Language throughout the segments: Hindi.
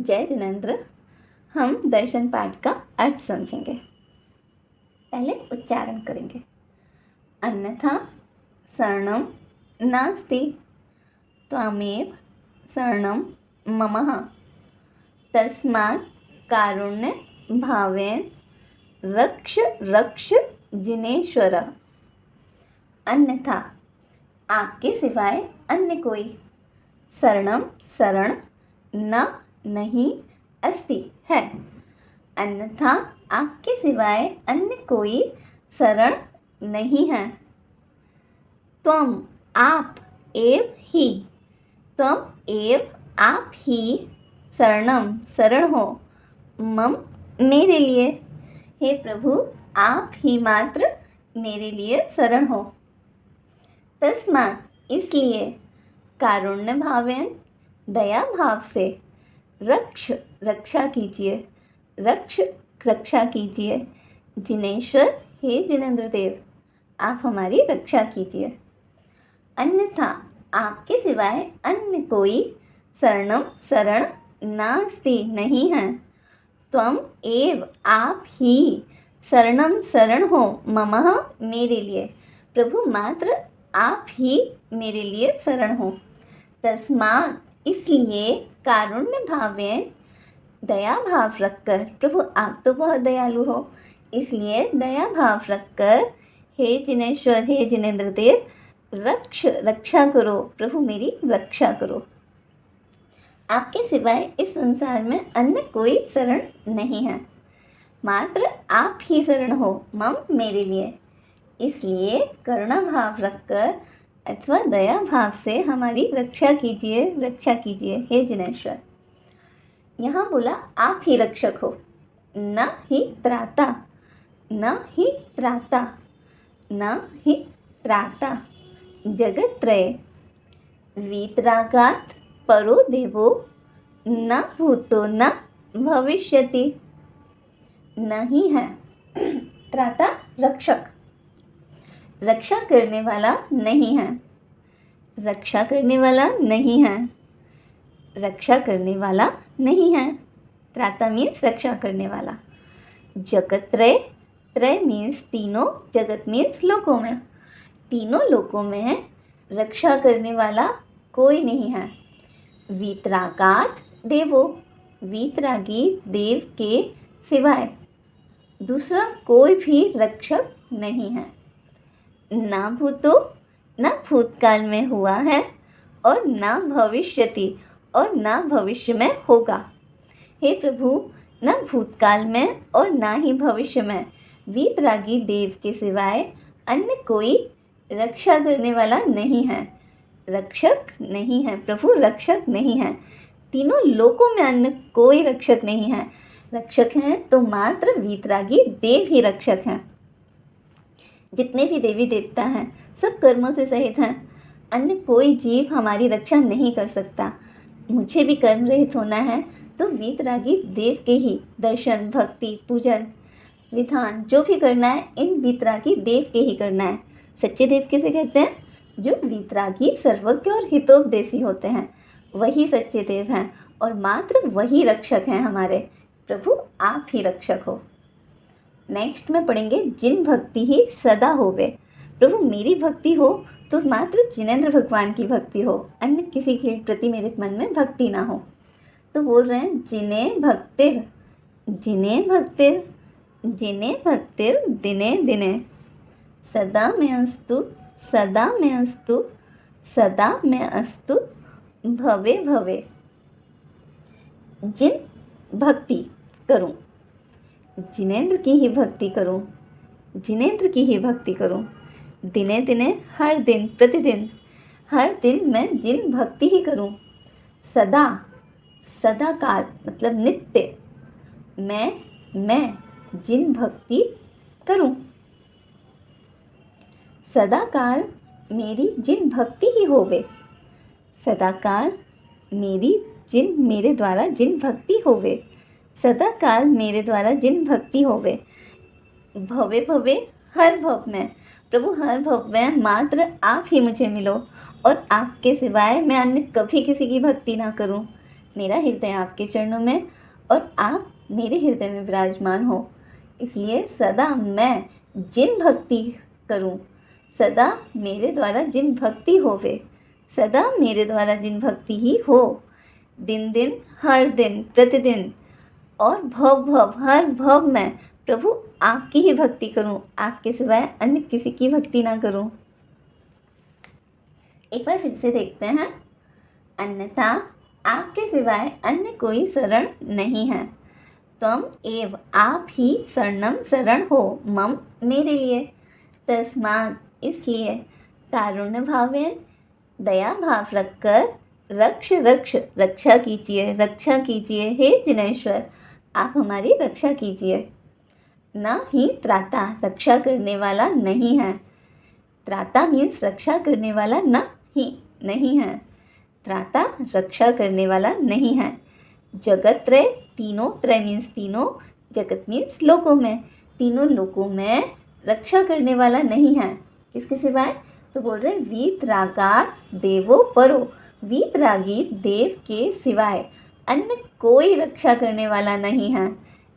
जय जिनेंद्र। हम दर्शन पाठ का अर्थ समझेंगे। पहले उच्चारण करेंगे। अन्यथा शरणं नास्ति त्वमेव शरणं मम तस्मात् कारुण्य भावेन रक्ष रक्ष जिनेश्वर। अन्यथा आपके सिवाय अन्य कोई, शरणम शरण न नहीं अस्ति है। अन्यथा आपके सिवाय अन्य कोई शरण नहीं है। त्वम आप एव ही, त्वम एव आप ही शरणम शरण हो, मम मेरे लिए। हे प्रभु, आप ही मात्र मेरे लिए शरण हो। तस्मात् इसलिए, कारुण्य भावेन दया भाव से, रक्ष रक्षा कीजिए, रक्ष रक्षा कीजिए, जिनेश्वर हे जिनेंद्र देव, आप हमारी रक्षा कीजिए। अन्यथा आपके सिवाय अन्य कोई शरणम शरण नास्ति नहीं है। त्वम एव आप ही शरणम शरण हो, ममः मेरे लिए। प्रभु मात्र आप ही मेरे लिए शरण हो। तस्मात् इसलिए, कारुण्य भावेन दया भाव रखकर, प्रभु आप तो बहुत दयालु हो, इसलिए दया भाव रखकर हे जिनेश्वर हे जिनेंद्र देव, रक्षा करो, प्रभु मेरी रक्षा करो। आपके सिवाय इस संसार में अन्य कोई शरण नहीं है, मात्र आप ही शरण हो, मम मेरे लिए। इसलिए करुणा भाव रखकर अथवा दया भाव से हमारी रक्षा कीजिए हे जिनेश्वर। यहाँ बोला आप ही रक्षक हो, न ही त्राता, न ही त्राता, न ही त्राता। जगत्त्रये वीतरागात् परो देवो न भूतो न भविष्यति। नहीं है त्राता रक्षक, रक्षा करने वाला नहीं है, रक्षा करने वाला नहीं है, रक्षा करने वाला नहीं है। त्राता मीन्स रक्षा करने वाला। जगत्त्रय, त्रय मीन्स तीनों, जगत मीन्स लोकों में, तीनों लोकों में रक्षा करने वाला कोई नहीं है। वीतरागात् देवो, वीतरागी देव के सिवाय दूसरा कोई भी रक्षक नहीं है। ना भूतो, न भूतकाल में हुआ है, और ना भविष्यति, और ना भविष्य में होगा। हे प्रभु, न भूतकाल में और ना ही भविष्य में वीतरागी देव के सिवाय अन्य कोई रक्षा करने वाला नहीं है, रक्षक नहीं है। प्रभु रक्षक नहीं है। तीनों लोकों में अन्य कोई रक्षक नहीं है। रक्षक हैं तो मात्र वीतरागी देव ही रक्षक हैं। जितने भी देवी देवता हैं सब कर्मों से सहित हैं, अन्य कोई जीव हमारी रक्षा नहीं कर सकता। मुझे भी कर्म रहित होना है तो वीतरागी देव के ही दर्शन, भक्ति, पूजन, विधान जो भी करना है इन वीतरागी देव के ही करना है। सच्चे देव किसे कहते हैं? जो वीतरागी, सर्वज्ञ और हितोपदेशी होते हैं, वही सच्चे देव हैं और मात्र वही रक्षक हैं हमारे। प्रभु आप ही रक्षक हो। नेक्स्ट में पढ़ेंगे, जिन भक्ति ही सदा होवे। प्रभु मेरी भक्ति हो तो मात्र जिनेंद्र भगवान की भक्ति हो, अन्य किसी के प्रति मेरे मन में भक्ति ना हो। तो बोल रहे हैं जिने भक्तिर, जिने भक्तिर, जिने भक्तिर दिने दिने, सदा में अस्तु, सदा में अस्तु, सदा में अस्तु, भवे भवे। जिन भक्ति करूं, जिनेंद्र की ही भक्ति करूं, जिनेंद्र की ही भक्ति करूं, दिने दिने, हर दिन, प्रतिदिन, हर दिन मैं जिन भक्ति ही करूं। सदा, सदा काल मतलब नित्य, मैं जिन भक्ति करूं। सदा काल मेरी जिन भक्ति ही होवे, सदा काल मेरे द्वारा जिन भक्ति होवे, सदा काल मेरे द्वारा जिन भक्ति होवे। भवे भवे, हर भव में, प्रभु हर भव में मात्र आप ही मुझे मिलो और आपके सिवाय मैं अन्य कभी किसी की भक्ति ना करूं। मेरा हृदय आपके चरणों में और आप मेरे हृदय में विराजमान हो। इसलिए सदा मैं जिन भक्ति करूं, सदा मेरे द्वारा जिन भक्ति होवे, सदा मेरे द्वारा जिन भक्ति ही हो, दिन दिन हर दिन प्रतिदिन और भव भव हर भव मैं प्रभु आपकी ही भक्ति करूं, आपके सिवाय अन्य किसी की भक्ति ना करूं। एक बार फिर से देखते हैं। अन्यथा आपके सिवाय अन्य कोई शरण नहीं है। त्वम एव आप ही शरणम शरण हो मम मेरे लिए। तस्मात् इसलिए कारुण्य भावेन दया भाव रखकर रक्षा कीजिए हे जिनेश्वर, आप हमारी रक्षा कीजिए। न ही त्राता रक्षा करने वाला नहीं है। त्राता मीन्स रक्षा करने वाला नहीं है। त्राता रक्षा करने वाला नहीं है। जगत त्रय, तीनों त्रय मीन्स तीनों, जगत मीन्स लोकों में, तीनों लोकों में रक्षा करने वाला नहीं है। किसके सिवाय? तो बोल रहे वीतरागात देवो परो, वीतरागी देव के सिवाय अन्य कोई रक्षा करने वाला नहीं है।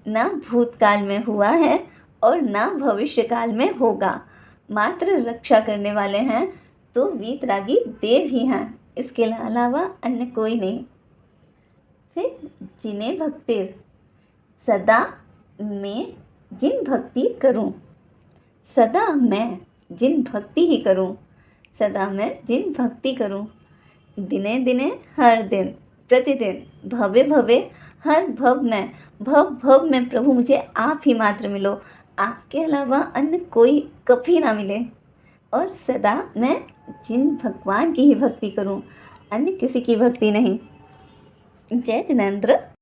न भूतकाल में हुआ है और न भविष्य काल में होगा। मात्र रक्षा करने वाले हैं तो वीतरागी देव ही हैं, इसके अलावा अन्य कोई नहीं। फिर जिन्हें भक्तिर, सदा मैं जिन भक्ति करूं, सदा मैं जिन भक्ति ही करूं, सदा मैं जिन भक्ति करूं, दिने दिने हर दिन प्रतिदिन, भवे भवे हर भव में प्रभु मुझे आप ही मात्र मिलो, आपके अलावा अन्य कोई कभी ना मिले। और सदा मैं जिन भगवान की ही भक्ति करूं, अन्य किसी की भक्ति नहीं। जय जिनेंद्र।